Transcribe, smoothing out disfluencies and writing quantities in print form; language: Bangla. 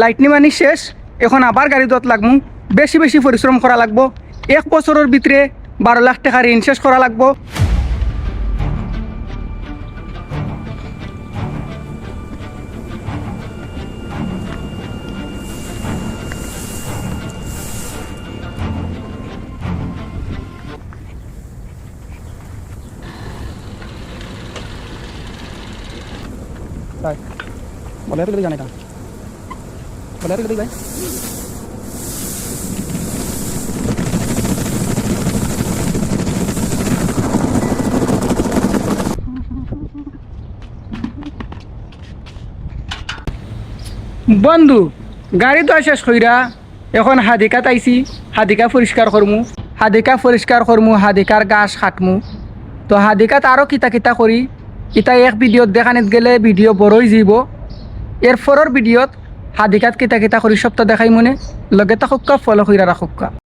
লাইটনি মানি শেষ, এখন আবার গাড়ি দত লাগবো, বেশি বেশি পরিশ্রম করা লাগবো। 1 বছরের ভিতরে 12 লাখ টাকা ঋণ শেষ করা লাগবো। বলে আর জানে না, বলে আর ভাই বন্ধু, গাড়ি তো শেষ কইরা এখন হাদিকা তাইছি, হাদিকা পরিষ্কার করমু, হাদিকার গাছ কাটমু। তো হাদিকাত আরও কিতা কিতা করি ইতা এক ভিডিওত দেখানিত গেলে ভিডিও বড়ই যাব। এরপরের ভিডিওত হাদিকাত কিতা কিতা করি সপ্তাহ দেখাই মনে লগে থাকুকা, ফলো কইরা রাখুকা।